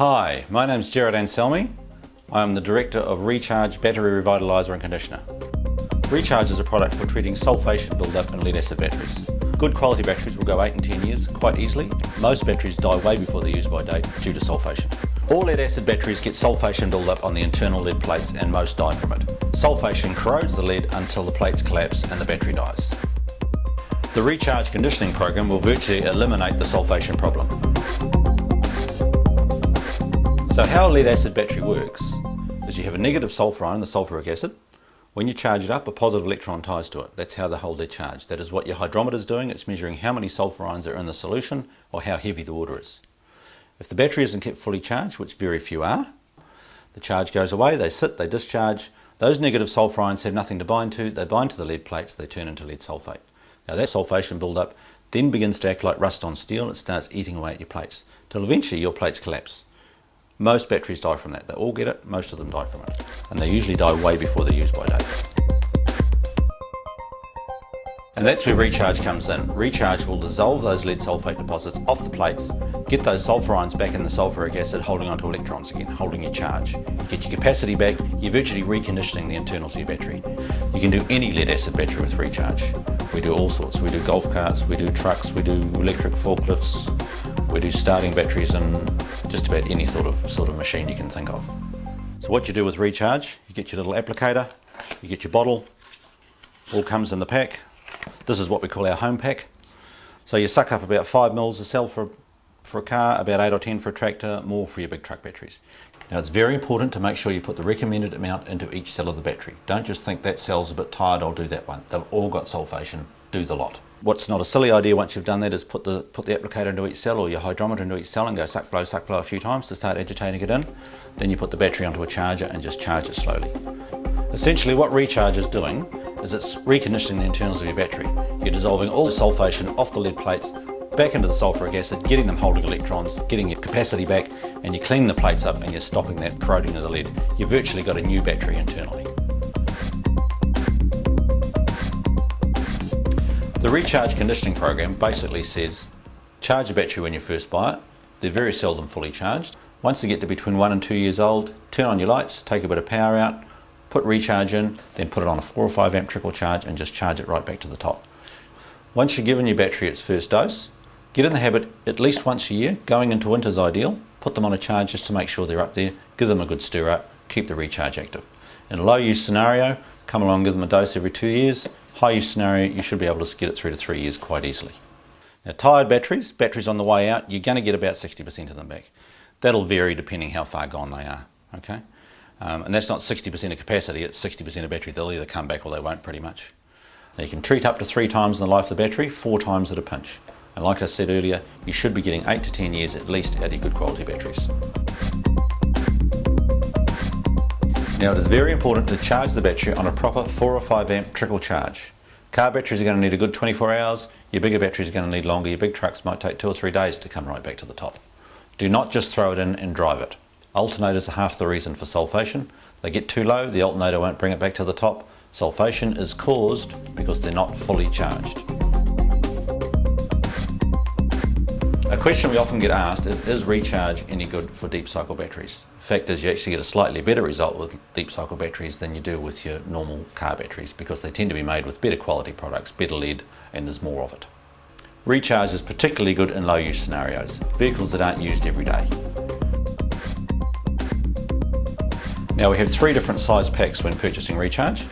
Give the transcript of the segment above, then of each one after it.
Hi, my name is Gerard Anselmi. I am the Director of Recharge Battery Revitalizer and Conditioner. Recharge is a product for treating sulfation build-up in lead acid batteries. Good quality batteries will go 8 and 10 years quite easily. Most batteries die way before their use-by date due to sulfation. All lead acid batteries get sulfation build-up on the internal lead plates and most die from it. Sulfation corrodes the lead until the plates collapse and the battery dies. The Recharge conditioning program will virtually eliminate the sulfation problem. So how a lead acid battery works is you have a negative sulfur ion, the sulfuric acid. When you charge it up, a positive electron ties to it. That's how they hold their charge. That is what your hydrometer is doing. It's measuring how many sulfur ions are in the solution or how heavy the water is. If the battery isn't kept fully charged, which very few are, the charge goes away, they sit, they discharge. Those negative sulfur ions have nothing to bind to. They bind to the lead plates, they turn into lead sulfate. Now that sulfation build-up then begins to act like rust on steel. It starts eating away at your plates till eventually your plates collapse. Most batteries die from that. They all get it, most of them die from it. And they usually die way before their use-by date. And that's where Recharge comes in. Recharge will dissolve those lead sulfate deposits off the plates, get those sulfur ions back in the sulfuric acid, holding onto electrons again, holding your charge. You get your capacity back, you're virtually reconditioning the internals of your battery. You can do any lead acid battery with Recharge. We do all sorts. We do golf carts, we do trucks, we do electric forklifts, we do starting batteries in just about any sort of machine you can think of. So what you do with Recharge, you get your little applicator, you get your bottle, all comes in the pack. This is what we call our home pack. So you suck up about 5 mils of cell for a car, about 8 or 10 for a tractor, more for your big truck batteries. Now it's very important to make sure you put the recommended amount into each cell of the battery. Don't just think that cell's a bit tired, I'll do that one. They've all got sulfation, do the lot. What's not a silly idea once you've done that is put the applicator into each cell or your hydrometer into each cell and go suck blow a few times to start agitating it in. Then you put the battery onto a charger and just charge it slowly. Essentially what Recharge is doing is it's reconditioning the internals of your battery. You're dissolving all the sulfation off the lead plates back into the sulfuric acid, getting them holding electrons, getting your capacity back, and you're cleaning the plates up and you're stopping that corroding of the lead. You've virtually got a new battery internally. The Recharge conditioning program basically says charge a battery when you first buy it. They're very seldom fully charged. Once they get to between 1 and 2 years old, turn on your lights, take a bit of power out, put Recharge in, then put it on a 4 or 5 amp trickle charge and just charge it right back to the top. Once you've given your battery its first dose, get in the habit at least once a year, going into winter's ideal, put them on a charge just to make sure they're up there, give them a good stir up, keep the Recharge active. In a low use scenario, come along and give them a dose every 2 years. High use scenario, you should be able to get it through to 3 years quite easily. Now tired batteries on the way out, you're going to get about 60% of them back. That'll vary depending how far gone they are, okay? And that's not 60% of capacity, it's 60% of battery. They'll either come back or they won't pretty much. Now you can treat up to 3 times in the life of the battery, 4 times at a pinch. And like I said earlier, you should be getting 8 to 10 years at least out of your good quality batteries. Now it is very important to charge the battery on a proper 4 or 5 amp trickle charge. Car batteries are going to need a good 24 hours, your bigger batteries are going to need longer, your big trucks might take 2 or 3 days to come right back to the top. Do not just throw it in and drive it. Alternators are half the reason for sulfation. They get too low, the alternator won't bring it back to the top. Sulfation is caused because they're not fully charged. A question we often get asked is Recharge any good for deep cycle batteries? The fact is you actually get a slightly better result with deep cycle batteries than you do with your normal car batteries because they tend to be made with better quality products, better lead, and there's more of it. Recharge is particularly good in low use scenarios, vehicles that aren't used every day. Now we have 3 different size packs when purchasing Recharge.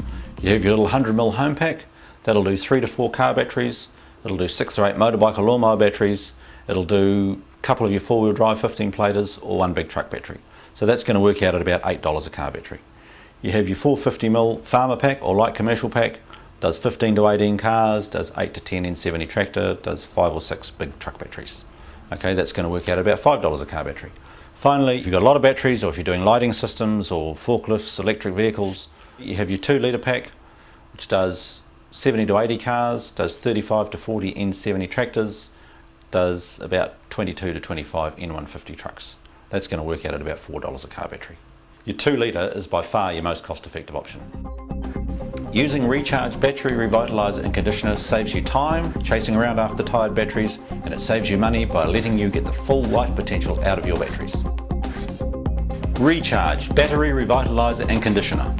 You have your little 100ml home pack, that'll do 3 to 4 car batteries, it'll do 6 or 8 motorbike or lawnmower batteries, it'll do a couple of your 4-wheel drive 15 platers or 1 big truck battery. So that's going to work out at about $8 a car battery. You have your 450ml farmer pack or light commercial pack, does 15 to 18 cars, does 8 to 10 N70 tractor, does 5 or 6 big truck batteries. Okay, that's going to work out at about $5 a car battery. Finally, if you've got a lot of batteries or if you're doing lighting systems or forklifts, electric vehicles, you have your 2 litre pack which does 70 to 80 cars, does 35 to 40 N70 tractors, does about 22 to 25 N150 trucks. That's going to work out at about $4 a car battery. Your 2 litre is by far your most cost effective option. Using Recharge Battery Revitalizer and Conditioner saves you time chasing around after tired batteries, and it saves you money by letting you get the full life potential out of your batteries. Recharge, battery, revitalizer and conditioner.